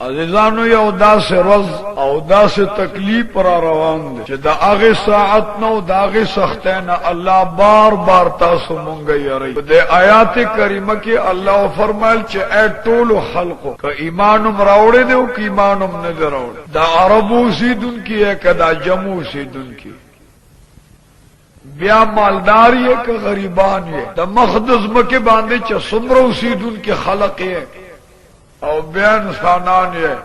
عزیزانو you داسې روز او داسې تکلیف را روان دی چې د هغې ساعت نه او د هغې سختۍ نه الله بار بار تاسو مونږ یری. د آیات کریمه کې الله فرمایل چې اے ټولو خلقو که ایمان هم راوړی دی او که ایمان هم نه دی راوړی، د عربو اوسېدونکي یې که دا جمع اوسېدونکي، بیا مالدار یې که غریبان یې، د مخ د ځمکې باندې چې څومره اوسېدونکي خلق یې او بیا انسانان یې،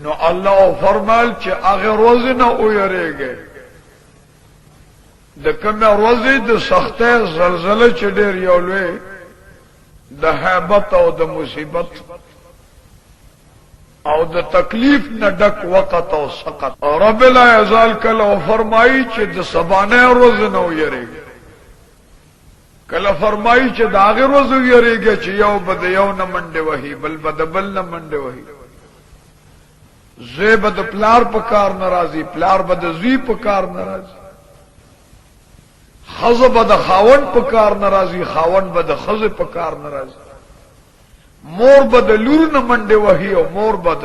نو الله فرمایل چې هغه روز نه ویریږي، د کومه ورځې د سختۍ زلزلې چې ډېر یو لوی د هیبت او د مصیبت او د تکلیف نه ډک وخت او سقط. رب لا یزال کله فرمایي چې د سبانه روز نه ویریږي، کله فرمایي چې د هغه روز ویریږي چې یو بد یو نه منډه وهي، بل بد بل نه منډه وهي، زوی بد پلار په کار ناراضي، پلار بد زوی په کار ناراضي، خزه بد خاون په کار ناراضي، خاون بد خزه په کار ناراضي، مور بد لور نه منډه وهي او مور بد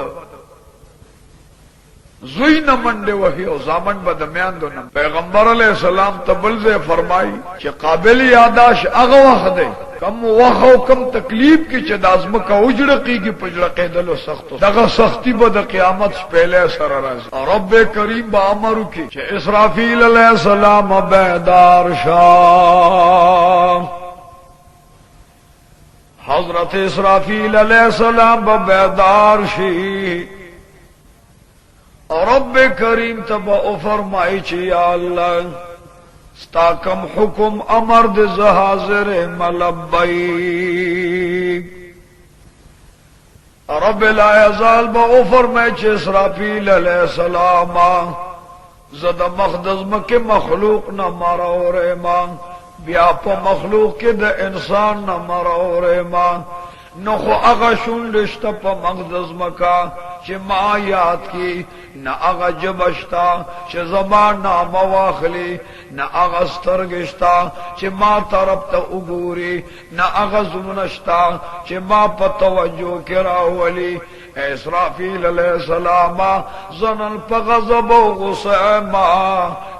زوی نه منډه وهي او زامن بد میاندو نه. پیغمبر علیہ السلام تبلزه فرمایي چې قابل یاداش هغه وخت دی کم وخت او کم تکلیف کې چې د ازمکه وجړقېږي پجړقېدلو سختو، دغه سختی به د قیامت شپېلې سره راځي. رب کریم به امر وکړي چې اسرافیل علیہ السلام بیدار شاه، حضرت اسرافیل علیہ السلام به بیدار شي، رب کریم تبا او فرمائی چی یا اللہ ستا کم حکم امر د حاضر ملبیک. رب لا یزال با او فرمائی چی اسرافیل علیہ السلام زد مخدز مکی مخلوق نہ مرور ما، بیا پا مخلوق کی دا انسان نہ مرور ما، نخو اغا شونڈشتا پا مقدس مکا چه ما یاد کی، نا اغا جبشتا چه زمان نام واخلی، نا اغا سترگشتا چه ما طرف تا اگوری، نا اغا زمنشتا چه ما پا توجہ کراولی. اسرافیل علیہ السلام زنن پا غضب و غصہ ما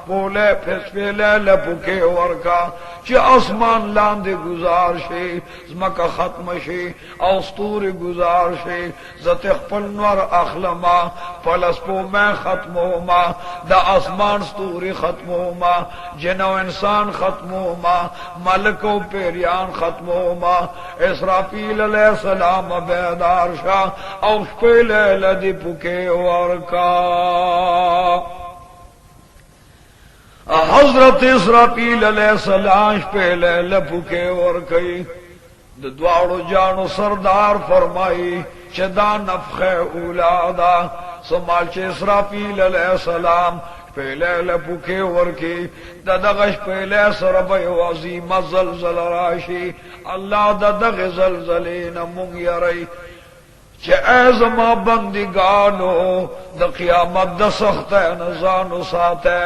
پولے پھسپیلے لپکے ورکا چی اسمان لاندے گزار شی، زمکا ختم شی، اوستور گزار شی، زتخ پلنور اخلما پلس پو میں ختم ہوما، دا اسمان ستوری ختم ہوما، جنو انسان ختم ہوما، ملک و پیریان ختم ہوما. اسرافیل علیہ السلام بیدار شاہ او شپیلے لدی پکے ورکا. حضرت اسرافیل علیہ السلام پہلے لپکے ورکی، دواڑو جانو سردار فرمائی چدا نفخ اولادا سمال چے اسرافیل علیہ السلام پہلے لپکے ورکی، ددغش پہلے سربی عظیم زلزل راشی. اللہ ددغ زلزلین مونگ یری چه ازما بندگانو دا قیامت دا سختہ نزانو ساتے،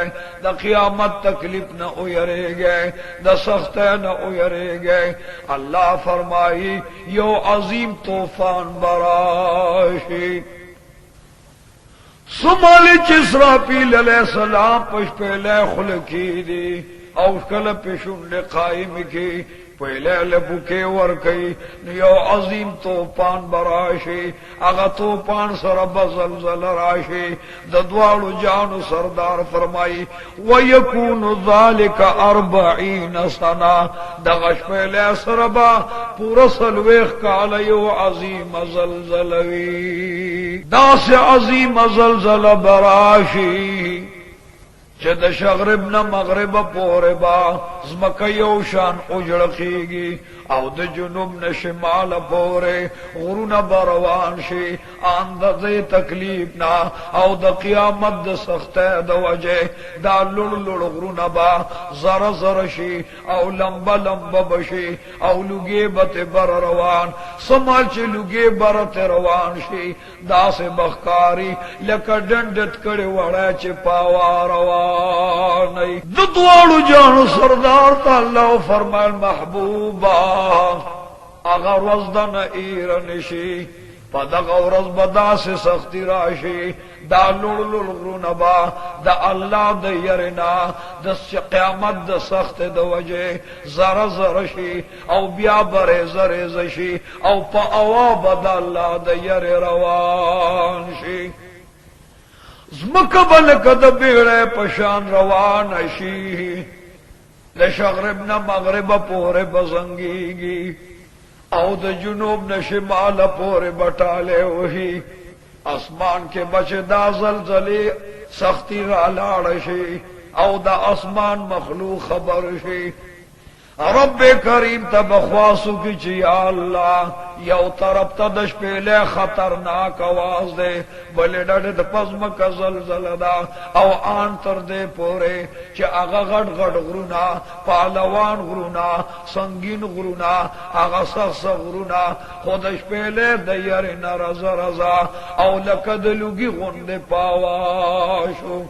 دا قیامت تکلیف نہ اویرے گئے، دا سختہ نہ اویرے گئے. اللہ فرمائی یو عظیم طوفان براشی. سمالی اسرافیل علیہ السلام پش پہلے خلقی دی او کل پیشن قائم کی، پہلے لپکے ورکی، یو عظیم توپان براشی. اگا توپان سر بزلزل راشی. ددوالو جانو سردار فرمائی وَيَكُونُ ذَلِكَ 40 سنہ، دغش پہلے سربا پورا سلویخ کالا یو عظیم زلزلوی. دا سے عظیم زلزل براشی چه د شغرب نه مغرب پورې با زمکه یو شان اجړقېږي او د جنوب نه شمال پورې غرونه بروان شي، اندازې تکلیف نه او د قیامت د سختۍ د وجه دا لوړ لوړ غرونه با زره زره شي او لمبه لمبه بشي او لوګې به بر روان. سمال چې لوګې بر روان شي داسې بخکاری لکه ډنډت کړي وړی چې پاوا روان. د دواړو جانو سردار تا الله فرمایل محبوبا اگر وزدن ایرنشی پدغ ورځ بدا سے سختی راشي دا لړلړ غرونه با دا الله د يرنا د قیامت د سخت د وجه زره زره شي او بیا بره زره زشي او په اوا بد الله د ير روان شي زمکه بل کده بیړه پشان روان شي د شغرب نه مغرب پورې بزنګيږي او د جنوب نه شمال پورې بټاله وਹੀ اسمان کے بچے دا زلزلے سختی را لاړ شي او دا اسمان مخلوق خبر شي رب کریم تبخواسو کی چی یا اللہ یو طرف تا دش پیلے خطرناک آواز دے بلے ڈاڑے دا پزم کا زلزل دا او آن تر دے پورے چی آغا غٹ غٹ غرونا پالوان غرونا سنگین غرونا آغا سخ غرونا خودش پیلے دیر نرزا رزا او لکدلوگی غند پاواشو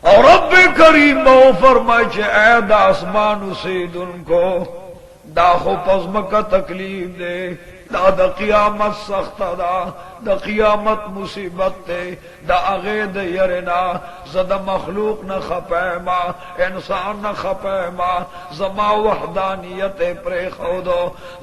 اور رب کریم بہو فرمائے چھے اے دا اسمان اسید ان کو دا خو پزم کا تکلیف دے دا قیامت سخت دا قیامت مصیبت تے دا اغید یرنا زد مخلوق نہ خپیما انسان نہ خپیما زما وحدانیت پرے خودو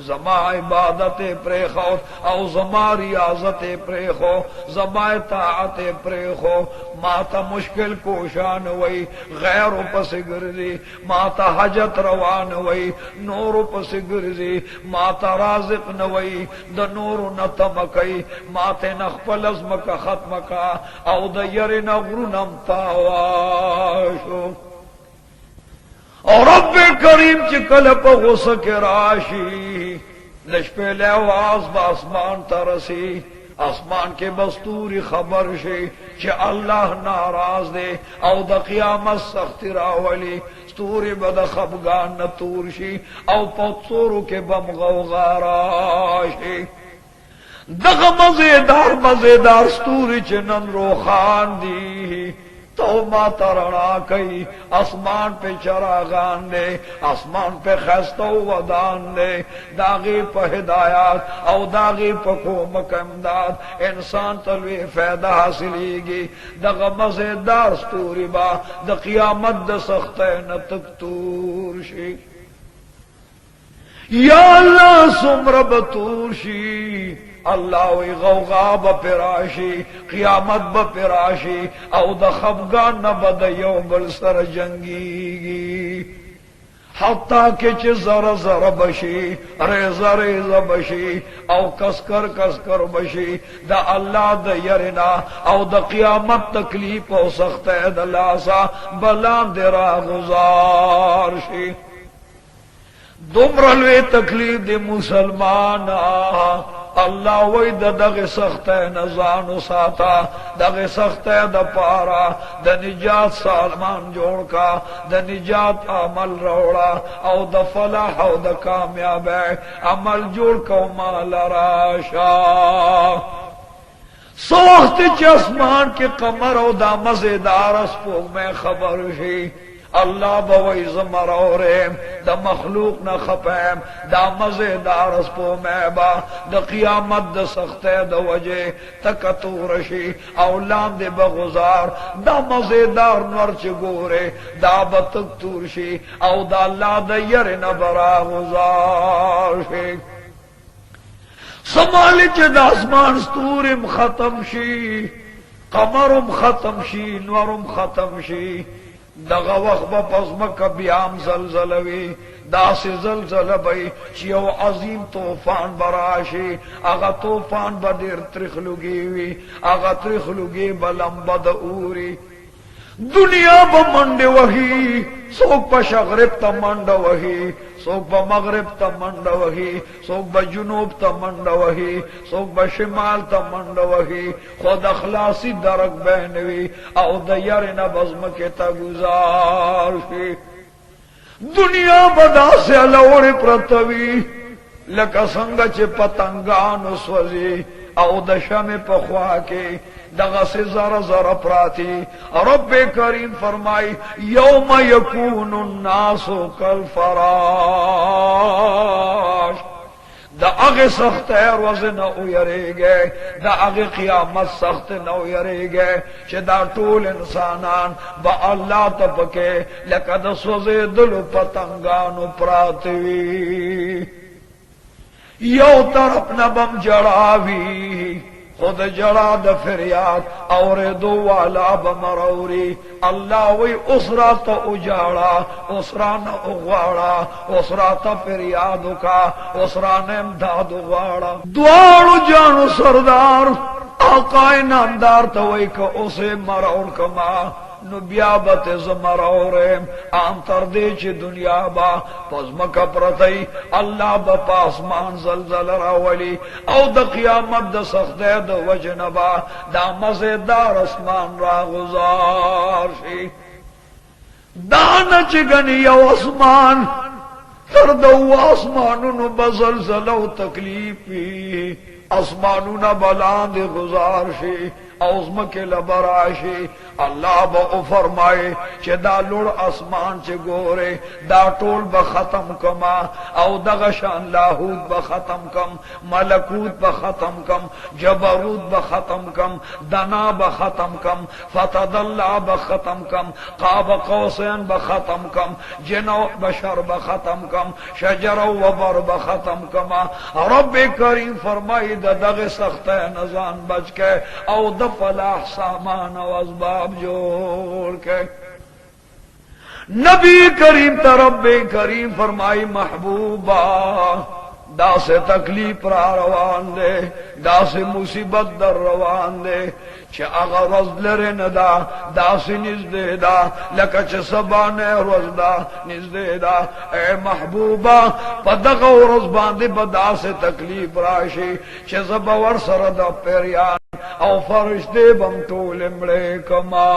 زما عبادت پرے خود او زما ریاضت پرے خو زما اطاعت پرے خو ماتا مشکل کوشان وئی غیر پس گرزی ماتا حجت روان وئی نور پس گرزی ماتا رازق نوئی دا نور نتمکی ماتے نخپل ازمکا ختمکا او دا یر نغرنم تاواشو اور رب کریم چکل پا غسک راشی لش پہلے آواز با اسمان ترسی اسمان کے بستوری خبر شی چھ اللہ ناراض دے او دا قیامت سخت راولی ستوری بدا خبگان نتور شی او پتورو کے بم غوغاراشی دغ مزیدار ستوری چنن روخان دی تو ما ترنا کئی اسمان پہ چراغان دے اسمان پہ خستو ودان دے داغی پہ ہدایات او داغی پہ کومک امداد انسان تلوی فیدہ حاصلی گی دغ مزیدار ستوری با دا قیامت دا سختین تکتور شی یا اللہ سمرب تور شی اللہ وی غوغا بپراشی قیامت بپراشی او دا خفگان نبدا یو بل سر جنگیگی حتیٰ کہ چھ زر زر بشی ریز ریز بشی او کسکر بشی دا اللہ دا یرنا او دا قیامت تکلیف او سخت دا لاسا بلان دے را گزار شی دمرلوی تکلیف دی مسلمان اللہ وی دغ سخت نزانو ساتا دغ سخت دا پارا دا نجات سالمان جوڑ کا دا نجات عمل روڑا او دا فلاح او دا کامیاب عمل جوڑ کا مال راشا سوخت چسمان کے قمر او دا مزیدار اسپوگ میں خبر شی اللہ بوئی زمروریم دا مخلوق نہ خپیم دا مزیدار اسپو میبا دا قیامت دا سخت دا وجہ تکتورشی اولام دے بغزار دا مزیدار نورچ گورے دا بتکتورشی او دا اللہ دا یرن برا غزار شی سمالی چھ دا اسمان ستورم ختم شی قمرم ختم شی نورم ختم شی دغا وقت با پزمک بیام زلزلوی دا سی زلزل بی چیو عظیم توفان براشی اگا توفان با دیر ترخلوگیوی اگا ترخلوگی بلمبا دا اوری دنیا با منڈ وحی سوک با شغرب تا منڈ وحی سوک با مغرب تا منڈ وحی سوک با جنوب تا منڈ وحی سوک با شمال تا منڈ وحی خود اخلاصی درک بینوی او دیرنا بزمک تا گزار شی دنیا بدا سے لوڑ پرتوی لکا سنگا چے پتنگان سوزی او دشم پخوا کے دغا سے زر زر پراتی رب کریم فرمائی یوم یکون الناس کالفراش دا اغه سخت روز نه ويریږي دا اغه قیامت سخت نه ويریږي چې دا ټول انسانان با الله ته پکې لکه د سوزه دل پتنګانو پراتوي یو طرف نه بم جړاوي خود جڑا د فریاد اور دو والا بمروری اللہ وی اسرا تا اجاڑا اسرا نہ اغواڑا اسرا تا فریادو کا اسرا نے امداد اغواڑا دوارو جانو سردار آقا نامدار تا وی کا اسے مرور کما نو بیا بت زمرورم عام تر دې چې دنیا با پزمکه پرتی الله با پاسمان زلزل راولي او د قیامت د سخته د وجنبا دا مزیدار اسمان را گزار شي دانه چې غني یو اسمان تر دو اسمانونو بزلزل او تکلیفي اسمانونه بلاند گزار شي اوزمک لبراشی اللہ با فرمائے چه دا لوڑ اسمان چه گورے دا ټول با ختم کما او دغشان لاہوت با ختم کم ملکوت با ختم کم جبروت با ختم کم دنا با ختم کم فتد اللہ با ختم کم قاب قوسین با ختم کم جنو بشر با ختم کم شجر و بر با ختم کما رب کریم فرمائی دا دغ سخت نزان بچ کے او دا فلاح سامان و اسباب جوڑ کے نبی کریم تا رب کریم فرمائی محبوبا دا سے تکلیف را روان دے دا سے مصیبت در روان دے چه اغا رز لرن دا دا سے نزدے دا لکا چه سبانے رز دا نزدے دا اے محبوبا پا دغا رز باندے بدا سے تکلیف راشی چه زبور سر دا پیریان او فرشتے بم طول مڑے کما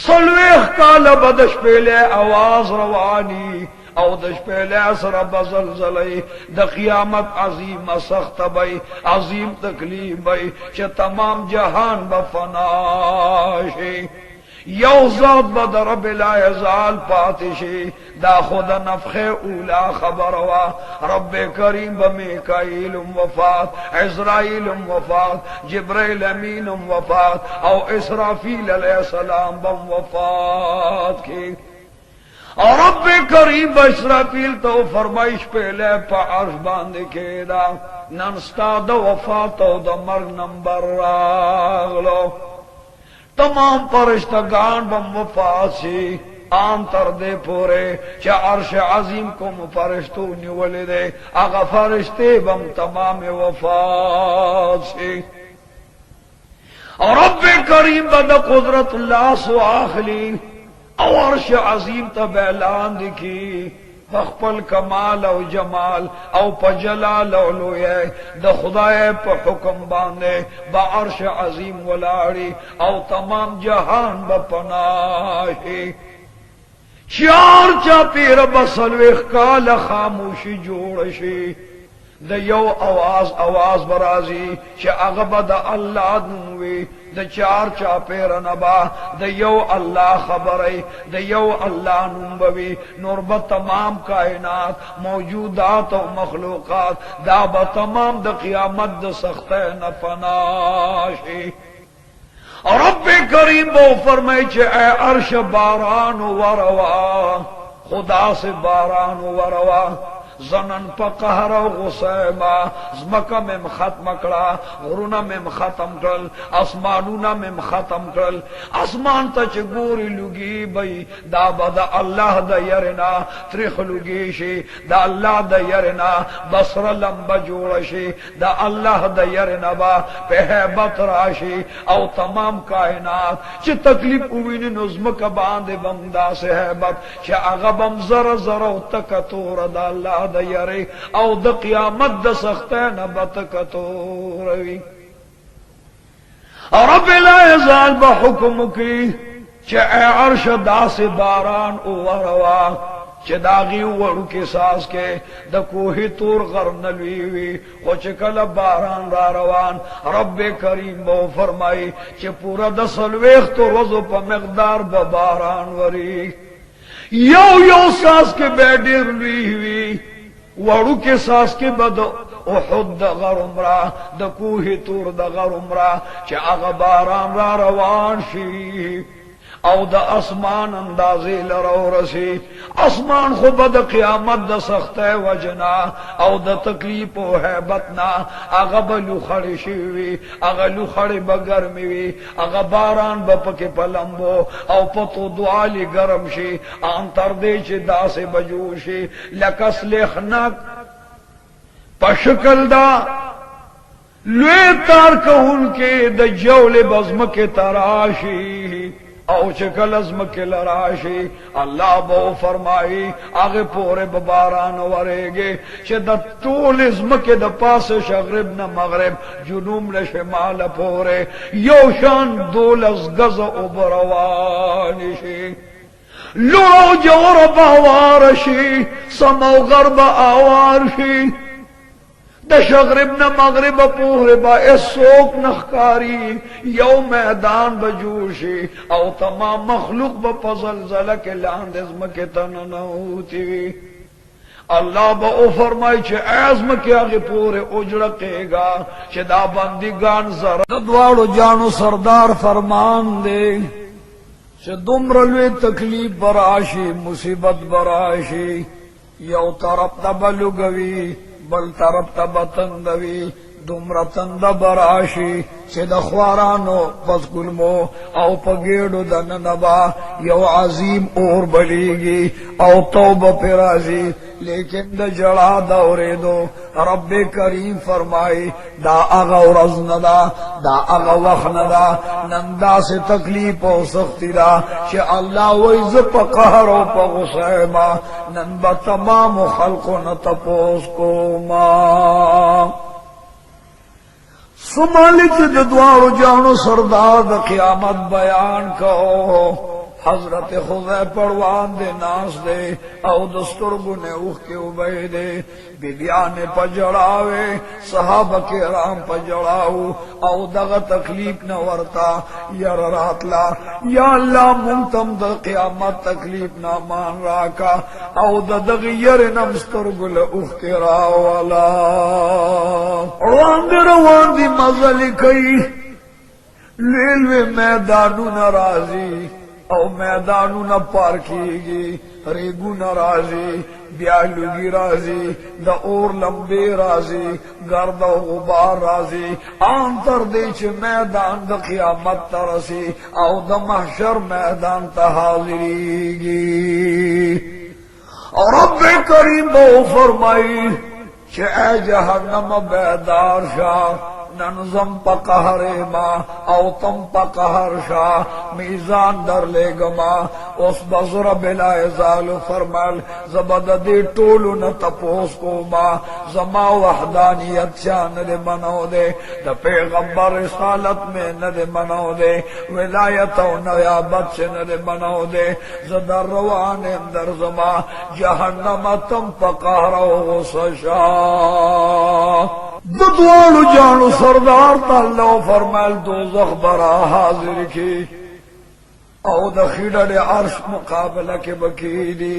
سلویخ کال بدش پیلے آواز روانی او دش پہلے اثر بزلزلی دا قیامت عظیم سخت بئی عظیم تکلیف بئی چه تمام جہان بفناشی یو ذات بد رب لا یزال پاتشی دا خود نفخ اولا خبروا رب کریم بمیکائیل وفات عزرائیل وفات جبرائیل امین وفات او اسرافیل علیہ السلام بم وفات کی اور رب کریم باسرافیل تو فرمائش پہلے پا عرش باندے کے دا ننستا دا وفات او دا مرگ نمبر راغلو تمام فرشتگان بم وفات سی عام تر دے پورے چا عرش عظیم کو فرشتو نیولے دے اگا فرشتے بم تمام وفات سی اور رب کریم بدا قدرت اللہ سو آخلی او عرش عظیم تب اعلان دکی فخپل کمال او جمال او پا جلال او لویے دا خدای پا حکم باندے با عرش عظیم ولاری او تمام جہان با پناہی چار چا پیر بسلویخ کال خاموشی جوڑشی دا یو آواز برازی چه اغبا دا اللہ نوی دا چار چا پیر نبا دا یو اللہ خبری دا یو اللہ نمبوی نور با تمام کائنات موجودات و مخلوقات دا با تمام دا قیامت دا سخت نفناشی رب کریم بو فرمائی چه اے عرش باران وروا خدا سے باران وروا زنن پا قہر و غصیبا زمکا مم ختم کرا غرونا مم ختم کرل اسمانونا مم ختم کرل اسمان تا چه گوری لگی بی دا بدا اللہ دا یرنا تریخ لگی شی دا اللہ دا یرنا بصر لمبا جوڑ شی دا اللہ دا یرنا با پہبت راشی او تمام کائنات چه تکلیف اوین نزمکا باندے بمدا سے حیبت چه اغبم زر زر و تکتور دا اللہ دا یری او دا قیامت دا سختین بتکتوروی رب لا یزال بحکم کی چه اے عرش دا سے باران اووروا چه داغی وڑو کے ساس کے دا کوہی تور غرنلویوی و چه کل باران را روان رب کریم بو فرمائی چه پورا دا سلویخت و روزو پا مقدار بباران وری یو ساس کے بیڈیر لویوی وړو کې ساس کې بد احد د غر عمره د کوه تور د غر عمره چې هغه باران را روان شي او د اسمان اندازې لرو رسی اسمان خو بد قیامت د سخته وجنا او د تکلیف او hebatنا هغه بلو خړې شي هغه لو خړې بګرمي وي هغه باران به پکې پلمبو او پتو دعالي ګرم شي ان تر دې چې داسې بجو شي لکه سلخنک پشکل دا لوی تار کون کې د جول بزمکه تراشی او چکل ازمکه لراشی الله بو فرمائی آگے پورے بباران ورگے چه د طول ازمکه د پاس شغرب نا مغرب جنوب نا شمال پورے یوشان دولز گز اوبروانشی لو جور باوارشی سمو غرب آوارشی د شغرب نه مغرب پورې با اسوک نخکاری یو میدان بجوشي او تمام مخلوق به پزلزله کې لاندې زمکه تننوتی وي الله به او فرمای چې ازم کې هغه پورې اجړقېګا چې دا بندګان زره د دواړو جانو سردار فرمان دی چې دومره لوی تکلیف براشي مصیبت براشي یو طرف ته بلوګوي بل طرف ته بتندوي دومره تند براشي چې د خوارانو پس ګلمو او په ګېډو دننبا یو عظیم اور بلیږي او توبه پې راځي لیکن د جړا دورېدو رب کریم فرمائی دا هغه ورځ نه ده دا هغه وخت نه ده نن داسې تکلیف او سختی ده چې الله وایي زه په قهر او په غصه یم نن به تمامو خلقو نه تپوس کوما سمالک د دواړو جانو سردار د قیامت بیان کو حضرت خدای پروان دے ناس دے او دسترگو نے اوخ کے اوبے دے بیبیان پجڑاوے صحابہ کرام پجڑاو او دغ تکلیف نہ ورتا یر راتلا یا اللہ منتم دا قیامت تکلیف نہ مان راکا او دغ یر نمسترگو لے اوخ کے راوالا روان دی مزلی کئی لیلوے میدانو نرازی او میدانو نہ پار کیگی ریگو نہ رازی بیالوگی رازی دا اور لمبے رازی گرد و غبار رازی آن تر دے چھ میدان دا قیامت ترسی او دا محشر میدان تا حاضریگی اور رب کریم بو فرمائی چھ اے جہنم بیدار شاہ ننظم پا قہر ما او تم پا قہر شا میزان در لے گما اس بزر بلا ازال فرمال زبد دی طولو نتپوس کو ما زما وحدانیت شا ندے منو دے دا پیغمبر رسالت میں ندے منو دے ولایت و نیابت سے ندے منو دے زدر روان اندر زما جہنم تم پا قہر و غصہ شا دوالو جانو سردار تا اللہ فرمائل دوزخ برا حاضر کی او د خیډړ عرش مقابله کې بکیدی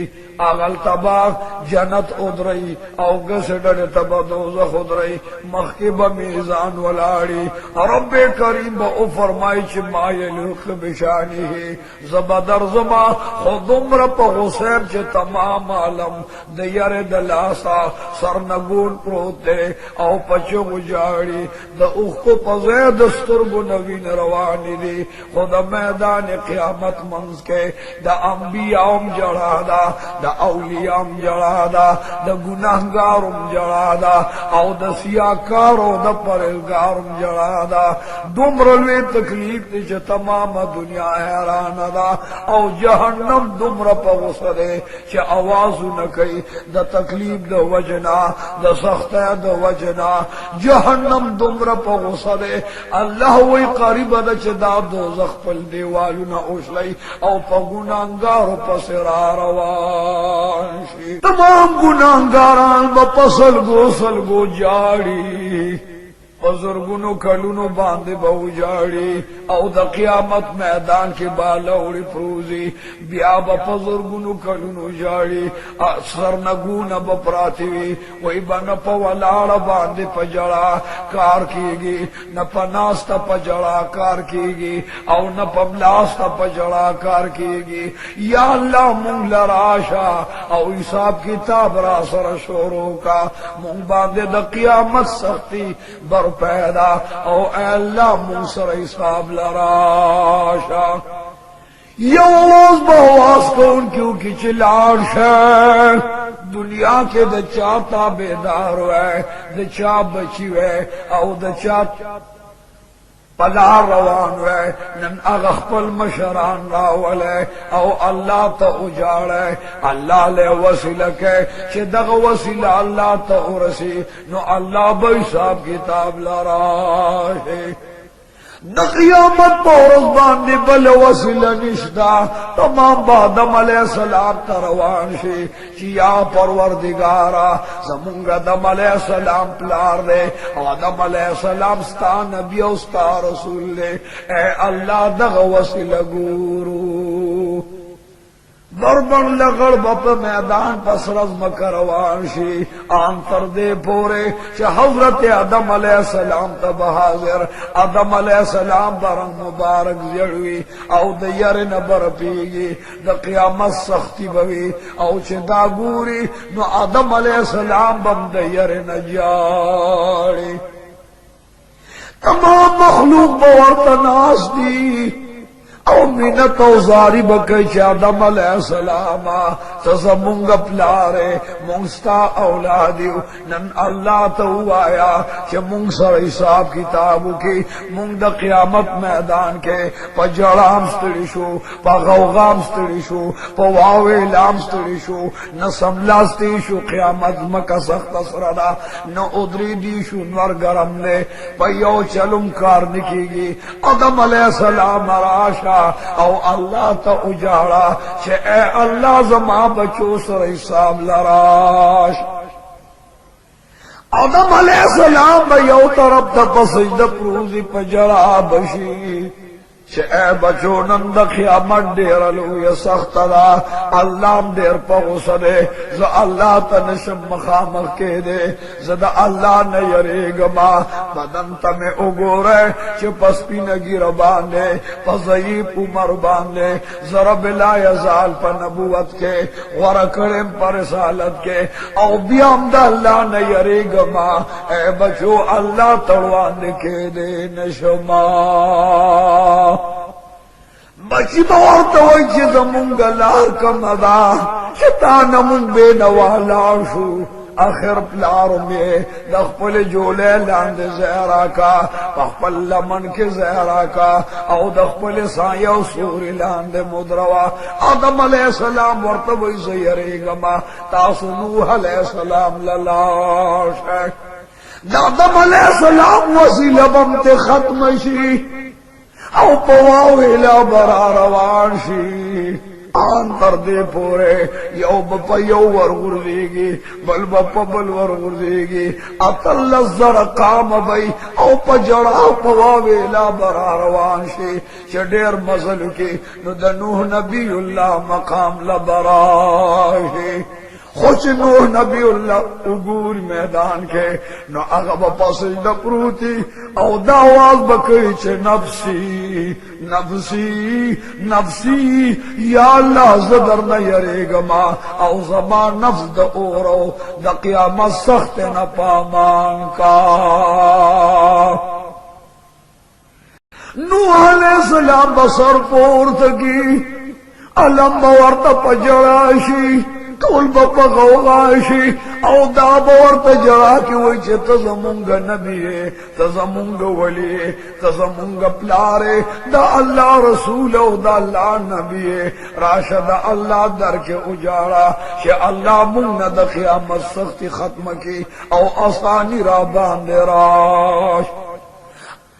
اغل تباغ جنت ادرئی او گسډړ تبا دوزخ ادرئی مخکب میزان ولاړی رب کریم با او فرمای چې ما یلوخ بشانه زبدر زما خودمر په غسر چې تمام عالم د یره د لاسا سرنګون پروت دی او پچو جاړي د اوخ په زید سترګو نوین روان دي خدا میدان قیامت منز کے دا انبیاء جڑا دا دا اولیاء جڑا دا دا گناہگار جڑا دا او دا سیاکار او دا پرہیزگار جڑا دا دمرلوی تکلیف دی چھ تمام دنیا حیران دا او جہنم دمر پا غصدے چھ آوازو نکی دا تکلیف دا وجنا دا سخت دا وجنا جہنم دمر پا غصدے اللہ وی قریب دا چھ دا دوزخ پل دیوالو نا اوشلی او پا گناہگارو پس را روان شی تمام گناہگاران با پسل گو جاڑی بزرگونو کلونو باندې بوجاړي او د قیامت میدان کې بالوړي پروزي بیا به بزرگونو کلونو جاړي سرنګونه به پراتی وي وای باندې په ولاړه باندې پجړه کار کیږي نه پناسته پجړه کار کیږي او نه پبلاسته پجړه کار کیږي یا الله مونږ لراشا او حساب کتاب را سره شروع کا مونږ باندې د قیامت سختی بر پیدا او اے اللہ منصر حساب لراشا یواز بہواز کون کیوں کی چلاڑ شہ دنیا کے دچا تابیدار ہوئے دچا بچی ہوئے او دچا پلار روان ہوئے نن اغخپل مشران راولے او اللہ تا اجاڑے اللہ لے وسیلہ کے چھ دغ وسیلہ اللہ تا ارسی نو اللہ بے حساب کتاب لراشے نہ قیامت پورس باندې بل وسیله نشتا تمام با آدم علیہ السلام تروان شي چې یا پروردگارا زمونږ آدم علیہ السلام پلار دے او آدم علیہ السلام ستا نبی او ستا رسول دے اے اللہ دغه وسیله ګورو بربن لغڑ بپ میدان پسرز مکروان شی آنتر دے پورے چھ حضرت آدم علیہ السلام تب حاضر آدم علیہ السلام برنگ مبارک زیڑوی او دیر نبر پیگی دا قیامت سختی بوی او چھ دا گوری نو آدم علیہ السلام بم دیر نجاڑی تمام مخلوق بورتناس دی او منت او زاری بکی چھ آدم علیہ السلام تزمونگ پلارے مونگستا اولادیو نن اللہ تو آیا چھ مونگ سر حساب کتابو کی مونگ دا قیامت میدان کے پا جڑام ستڑی شو پا غوغام ستڑی شو پا واویلام ستڑی شو نسملا ستی شو قیامت مکا سخت سردا نو ادری دی شو نور گرم لے پا یو چلم کار نکی گی آدم علیہ السلام راشا او اللہ تا اجاڑا چھ اے اللہ زما بچو سر حساب لراش آدم علیہ السلام بیو طرف تا پسجد پروزی پجڑا بشی چھ اے بچو نند قیامت دیر لوی سخت دا اللہ دیر پا غصدے زا اللہ تا نشم مخامخ کے دے زدا اللہ نیرے گما بدن تا میں اگورے چھ پس پی نگی رباندے پا ضعیف عمر باندے ضرب لا یزال پا نبوت کے غرکرم پر رسالت کے او بیام دا اللہ نیرے گما اے بچو اللہ تڑوان کے دے نشما بچی باورتا ہوئی چی زمونگ لار کم ادا چتا نمونگ بے نوالار شو آخر پلارو میں دخپل جولے لاند زہرا کا پخپل لمن کے زہرا کا او دخپل سایو سوری لاند مدروا آدم علیہ السلام ورطبی زیرے گما تاسو نوح علیہ السلام للار شک آدم علیہ السلام وسیلہ بمت ختم شی او پواویلا برا روان شی آنتر دے پورے you Bappa you ورغردیگی bill Bappa bill ورغردیگی Atul الزرقام B O پا جڑا پواویلا برا روان شی چڈیر مزل کی نو دنوح نبی اللہ مقام لبراشی خوش نوح نبی اللہ اگور میدان کے نو اغب پسجد پروتی او داواز بکی چھ نفسی نفسی نفسی یا اللہ زدر نیرے گما او زمان نفس دا اورو دا قیامت سخت نپامان کا نوح علیہ السلام بسر پورتگی علم بورت پجڑاشی کول بپا غوغاشی او دا بورت جڑا کی وی چھ تزمونگ نبی تزمونگ ولی تزمونگ پلارے دا اللہ رسول او دا اللہ نبی راشد اللہ در کے اجاڑا کہ اللہ منگ دا قیامت سختی ختم کی او آسانی را باندے راش